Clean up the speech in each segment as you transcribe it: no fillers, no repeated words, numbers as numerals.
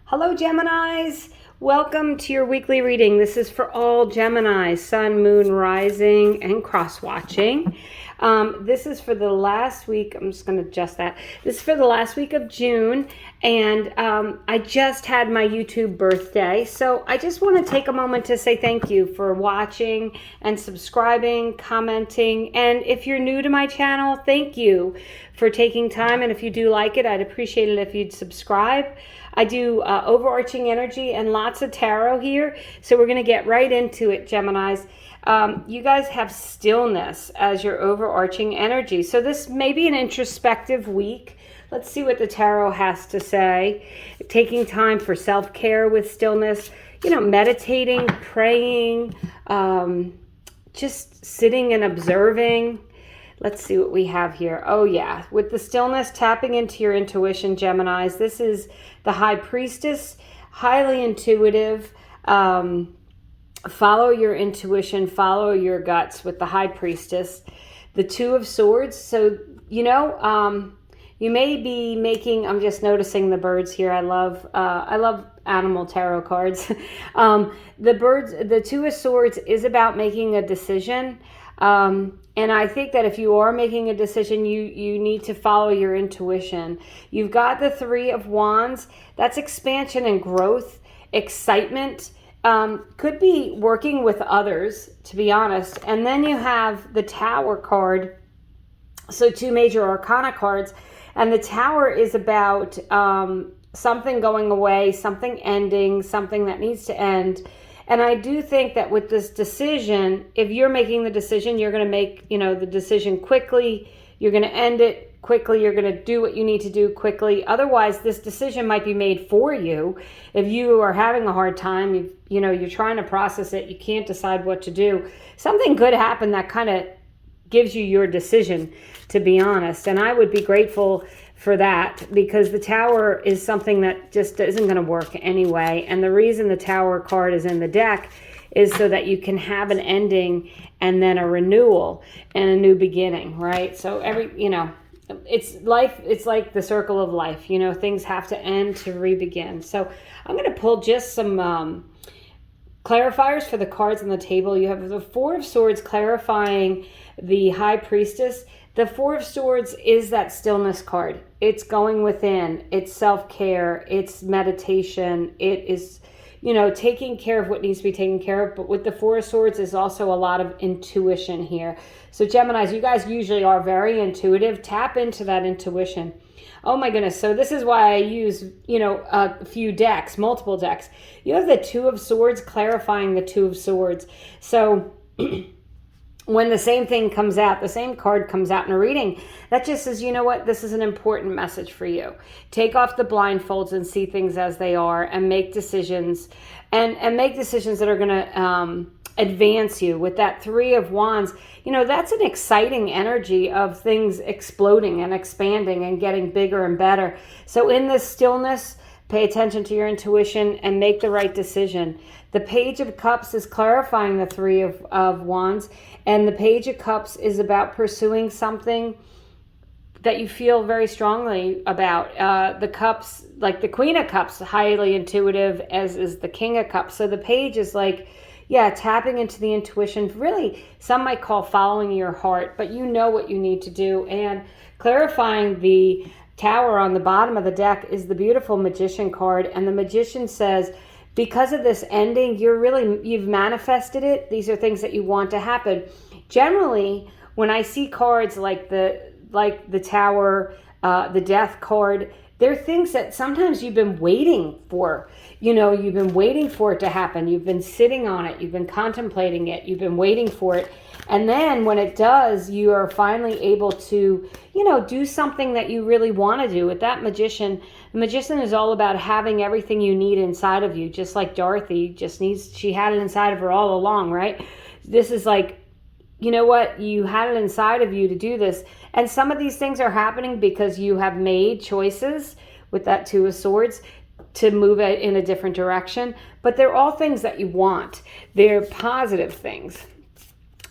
Hello, Geminis. Welcome to your weekly reading. This is for all Geminis, Sun, Moon, Rising, and cross-watching. This is for the last week. I'm just going to adjust that. This is for the last week of June, and I just had my YouTube birthday. So I just want to take a moment to say thank you for watching and subscribing, commenting. And if you're new to my channel, thank you for taking time. And if you do like it, I'd appreciate it if you'd subscribe. I do overarching energy and lots of tarot here. So we're going to get right into it, Geminis. You guys have stillness as your overarching energy. So this may be an introspective week. Let's see what the tarot has to say. Taking time for self-care with stillness, meditating, praying, just sitting and observing. Let's see what we have here. Oh yeah, with the stillness, tapping into your intuition, Geminis. This is the High Priestess, highly intuitive. Follow your intuition, follow your guts with the High Priestess. The Two of Swords. So, you may be making, I'm just noticing the birds here. I love animal tarot cards. The Two of Swords is about making a decision. And I think that if you are making a decision, you need to follow your intuition. You've got the Three of Wands. That's expansion and growth, excitement. Could be working with others, to be honest. And then you have the Tower card. So two major arcana cards. And the Tower is about something going away, something ending, something that needs to end. And I do think that with this decision, if you're making the decision, you're going to make, the decision quickly. You're going to end it quickly. You're going to do what you need to do quickly. Otherwise, this decision might be made for you. If you are having a hard time, you're trying to process it, you can't decide what to do. Something could happen that kind of gives you your decision, to be honest. And I would be grateful for that, because the Tower is something that just isn't going to work anyway. And the reason the Tower card is in the deck is so that you can have an ending and then a renewal and a new beginning, right? So it's life. It's like the circle of life. Things have to end to re-begin. So I'm going to pull just some clarifiers for the cards on the table. You have the Four of Swords clarifying the High Priestess. The Four of Swords is that stillness card. It's going within. It's self-care. It's meditation. It is, taking care of what needs to be taken care of. But with the Four of Swords is also a lot of intuition here. So Geminis, you guys usually are very intuitive. Tap into that intuition. Oh my goodness. So this is why I use, a few decks, multiple decks. You have the Two of Swords clarifying the Two of Swords. So when the same thing comes out, the same card comes out in a reading, that just says, this is an important message for you. Take off the blindfolds and see things as they are, and make decisions, and make decisions that are going to advance you. With that Three of Wands, that's an exciting energy of things exploding and expanding and getting bigger and better. So in this stillness, pay attention to your intuition and make the right decision. The Page of Cups is clarifying the Three of Wands. And the Page of Cups is about pursuing something that you feel very strongly about. The Cups, like the Queen of Cups, highly intuitive, as is the King of Cups. So the Page is like, tapping into the intuition. Really, some might call following your heart, but you know what you need to do. And clarifying the Tower on the bottom of the deck is the beautiful Magician card. And the Magician says, because of this ending, you've manifested it. These are things that you want to happen. Generally, when I see cards like the Tower, the Death card, they're things that sometimes you've been waiting for. You've been waiting for it to happen. You've been sitting on it. You've been contemplating it. You've been waiting for it. And then when it does, you are finally able to, do something that you really want to do. With that Magician, the Magician is all about having everything you need inside of you, just like Dorothy she had it inside of her all along, right? This is like, you had it inside of you to do this. And some of these things are happening because you have made choices with that Two of Swords to move it in a different direction. But they're all things that you want. They're positive things.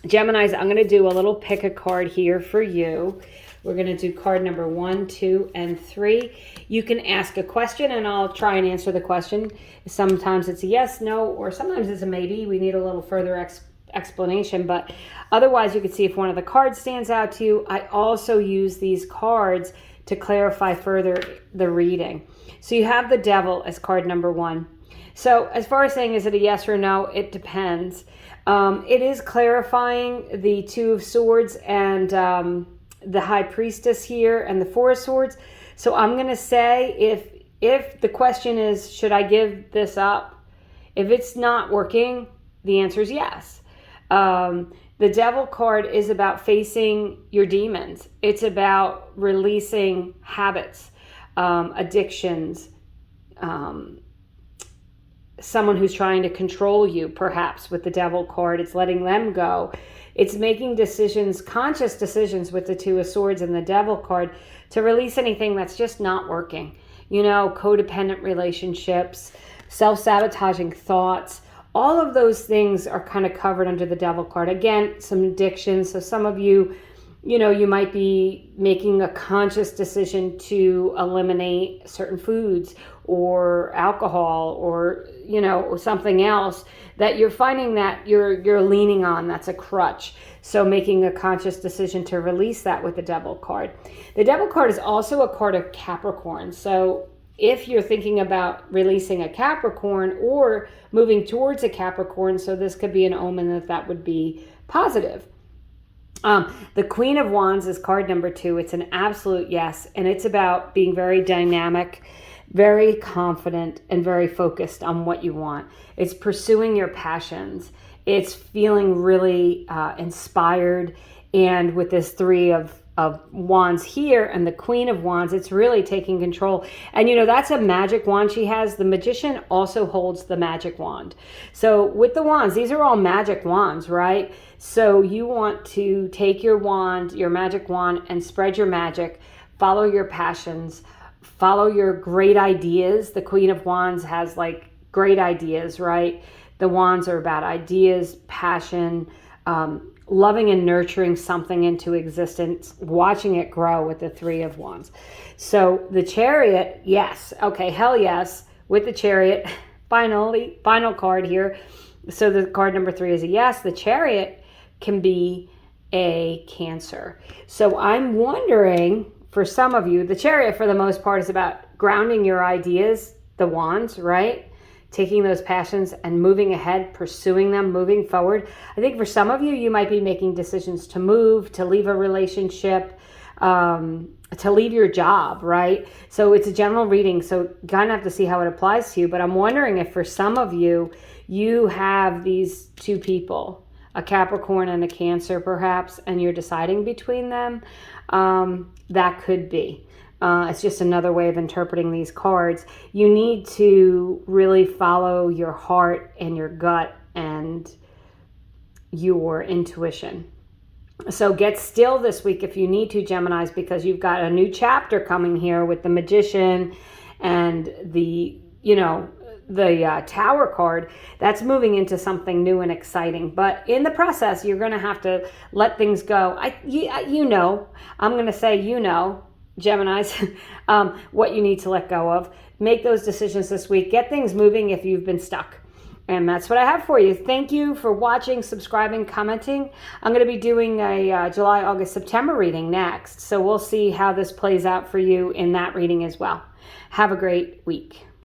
Geminis, I'm going to do a little pick a card here for you We're going to do card number 1, 2, and 3. You can ask a question and I'll try and answer the question. Sometimes it's a yes, no, or sometimes it's a maybe. We need a little further explanation, but otherwise you can see if one of the cards stands out to you. I also use these cards to clarify further the reading. So you have the Devil as card number 1. So as far as saying, is it a yes or no? It depends. It is clarifying the Two of Swords and the High Priestess here and the Four of Swords. So I'm going to say if the question is, should I give this up? If it's not working, the answer is yes. The Devil card is about facing your demons. It's about releasing habits, addictions, someone who's trying to control you, perhaps with the Devil card. It's letting them go. It's making decisions, conscious decisions with the Two of Swords and the Devil card to release anything that's just not working. You know, codependent relationships, self-sabotaging thoughts. All of those things are kind of covered under the Devil card. Again, some addictions. So some of you, you know, you might be making a conscious decision to eliminate certain foods or alcohol or, you know, or something else that you're finding that you're leaning on. That's a crutch. So making a conscious decision to release that with the Devil card. The Devil card is also a card of Capricorn. So if you're thinking about releasing a Capricorn or moving towards a Capricorn, so this could be an omen that would be positive. The Queen of Wands is card number 2. It's an absolute yes, and it's about being very dynamic, very confident, and very focused on what you want. It's pursuing your passions. It's feeling really inspired, and with this Three of Wands here and the Queen of Wands, it's really taking control. And you know, that's a magic wand she has. The Magician also holds the magic wand. So with the wands, these are all magic wands, right? So you want to take your wand, your magic wand, and spread your magic, follow your passions, follow your great ideas. The Queen of Wands has like great ideas, right? The wands are about ideas, passion, loving and nurturing something into existence, watching it grow with the Three of Wands. So the Chariot, yes. Okay, hell yes. With the Chariot, final card here. So the card number 3 is a yes. The Chariot can be a Cancer. So I'm wondering, for some of you, the Chariot for the most part is about grounding your ideas, the wands, right? Taking those passions and moving ahead, pursuing them, moving forward. I think for some of you, you might be making decisions to move, to leave a relationship, to leave your job, right? So it's a general reading, so you kind of have to see how it applies to you. But I'm wondering if for some of you, you have these two people, a Capricorn and a Cancer perhaps, and you're deciding between them. That could be. It's just another way of interpreting these cards. You need to really follow your heart and your gut and your intuition. So get still this week if you need to, Geminis, because you've got a new chapter coming here with the Magician and the, you know, the Tower card. That's moving into something new and exciting. But in the process, you're going to have to let things go. You know, I'm going to say, you know, Geminis, what you need to let go of. Make those decisions this week. Get things moving if you've been stuck. And that's what I have for you. Thank you for watching, subscribing, commenting. I'm going to be doing a July, August, September reading next. So we'll see how this plays out for you in that reading as well. Have a great week.